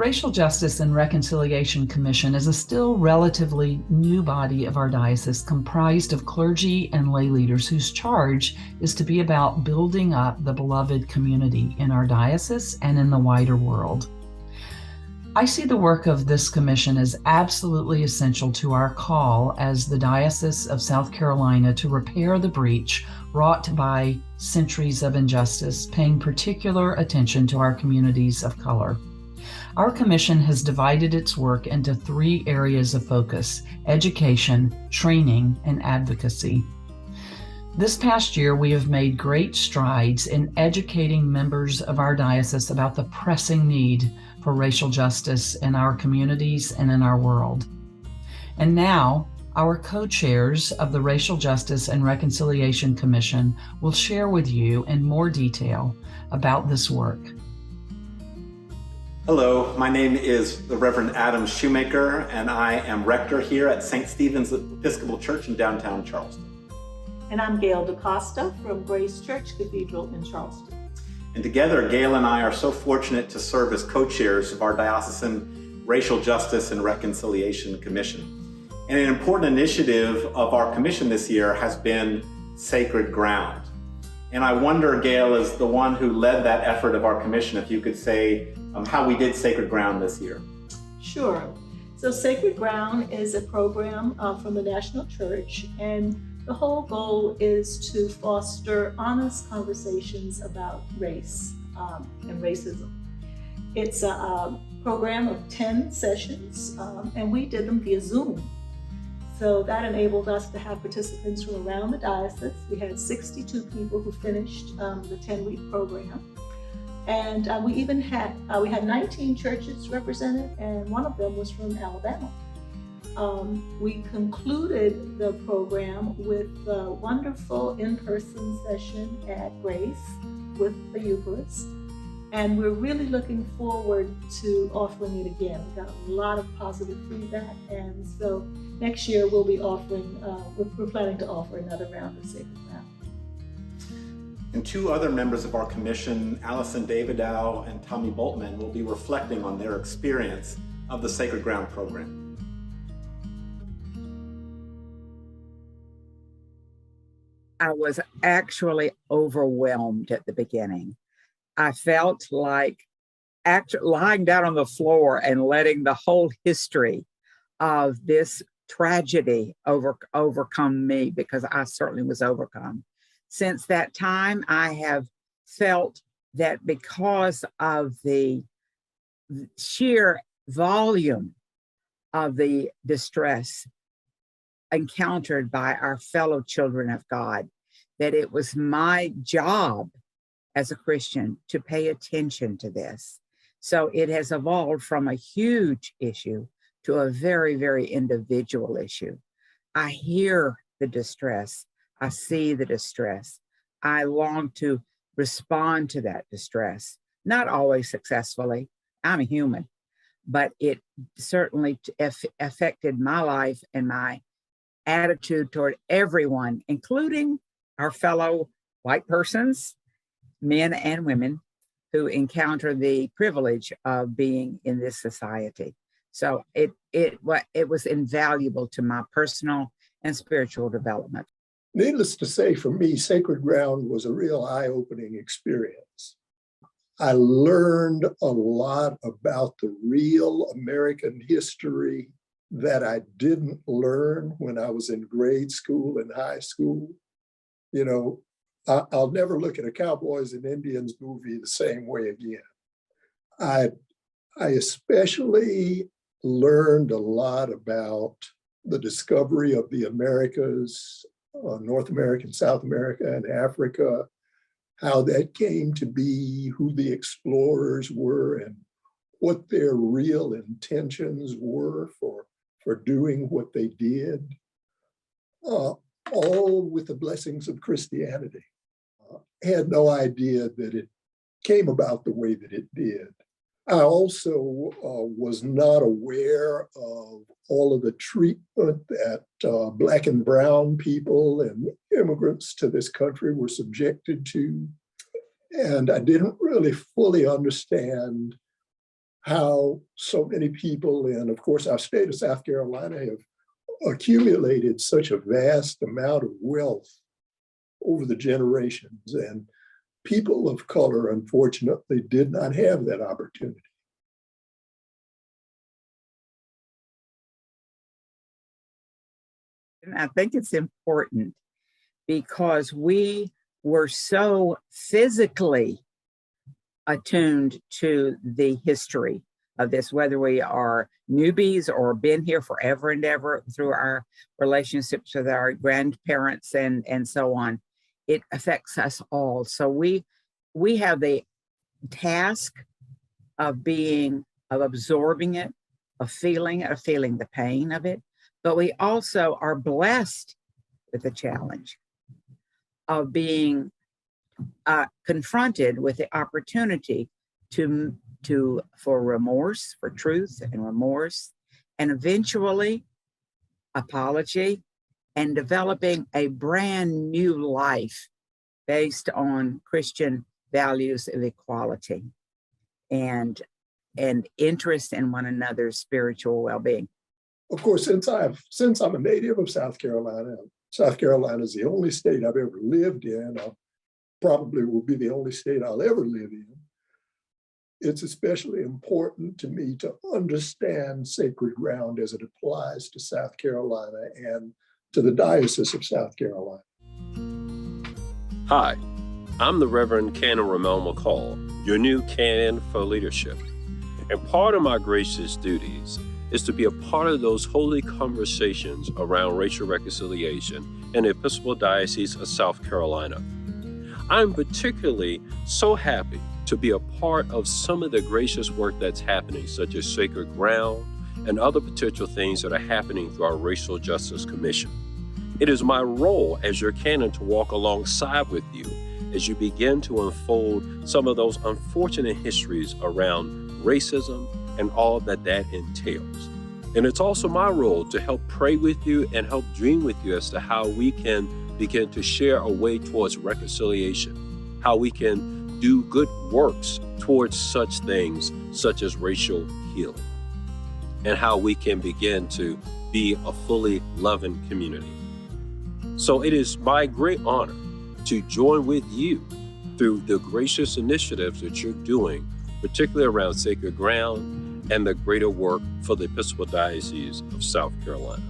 Racial Justice and Reconciliation Commission is a still relatively new body of our diocese comprised of clergy and lay leaders whose charge is to be about building up the beloved community in our diocese and in the wider world. I see the work of this commission as absolutely essential to our call as the Diocese of South Carolina to repair the breach wrought by centuries of injustice, paying particular attention to our communities of color. Our commission has divided its work into 3 areas of focus: education, training, and advocacy. This past year, we have made great strides in educating members of our diocese about the pressing need for racial justice in our communities and in our world. And now, our co-chairs of the Racial Justice and Reconciliation Commission will share with you in more detail about this work. Hello, my name is the Reverend Adam Shoemaker, and I am rector here at St. Stephen's Episcopal Church in downtown Charleston. And I'm Gail DeCosta from Grace Church Cathedral in Charleston. And together, Gail and I are so fortunate to serve as co-chairs of our Diocesan Racial Justice and Reconciliation Commission. And an important initiative of our commission this year has been Sacred Ground. And I wonder, Gail, as the one who led that effort of our commission, if you could say how we did Sacred Ground this year. Sure. So Sacred Ground is a program from the National Church, and the whole goal is to foster honest conversations about race and racism. It's a program of 10 sessions, and we did them via Zoom. So that enabled us to have participants from around the diocese. We had 62 people who finished the 10-week program. And we even had, we had 19 churches represented, and one of them was from Alabama. We concluded the program with a wonderful in-person session at Grace with the Eucharist. And we're really looking forward to offering it again. We got a lot of positive feedback, and so next year we'll be offering, we're planning to offer another round of Sacred Ground. And 2 other members of our commission, Allison Davidow and Tommy Boltman, will be reflecting on their experience of the Sacred Ground program. I was actually overwhelmed at the beginning. I felt like lying down on the floor and letting the whole history of this tragedy overcome me, because I certainly was overcome. Since that time, I have felt that because of the sheer volume of the distress encountered by our fellow children of God, that it was my job as a Christian to pay attention to this. So it has evolved from a huge issue to a very, very individual issue. I hear the distress. I see the distress. I long to respond to that distress, not always successfully. I'm a human, but it certainly affected my life and my attitude toward everyone, including our fellow white persons, men and women who encounter the privilege of being in this society. So it was invaluable to my personal and spiritual development. Needless to say, for me, Sacred Ground was a real eye-opening experience. I learned a lot about the real American history that I didn't learn when I was in grade school and high school. You know, I'll never look at a Cowboys and Indians movie the same way again. I especially learned a lot about the discovery of the Americas, North America, South America, and Africa, how that came to be, who the explorers were, and what their real intentions were for doing what they did, all with the blessings of Christianity. I had no idea that it came about the way that it did. I also was not aware of all of the treatment that Black and brown people and immigrants to this country were subjected to. And I didn't really fully understand how so many people, and of course our state of South Carolina, have accumulated such a vast amount of wealth over the generations, and people of color, unfortunately, did not have that opportunity. And I think it's important because we were so physically attuned to the history of this, whether we are newbies or been here forever and ever through our relationships with our grandparents and so on. It affects us all. So we have the task of absorbing it, of feeling the pain of it, but we also are blessed with the challenge of being confronted with the opportunity for remorse, for truth and remorse, and eventually apology, and developing a brand new life based on Christian values of equality and interest in one another's spiritual well-being. Of course, since I'm a native of South Carolina, South Carolina is the only state I've ever lived in. Probably will be the only state I'll ever live in. It's especially important to me to understand sacred ground as it applies to South Carolina and to the Diocese of South Carolina. Hi, I'm the Reverend Canon Ramon McCall, your new canon for leadership. And part of my gracious duties is to be a part of those holy conversations around racial reconciliation in the Episcopal Diocese of South Carolina. I'm particularly so happy to be a part of some of the gracious work that's happening, such as Sacred Ground and other potential things that are happening through our Racial Justice Commission. It is my role as your canon to walk alongside with you as you begin to unfold some of those unfortunate histories around racism and all that entails. And it's also my role to help pray with you and help dream with you as to how we can begin to share a way towards reconciliation, how we can do good works towards such things such as racial healing, and how we can begin to be a fully loving community. So it is my great honor to join with you through the gracious initiatives that you're doing, particularly around Sacred Ground and the greater work for the Episcopal Diocese of South Carolina.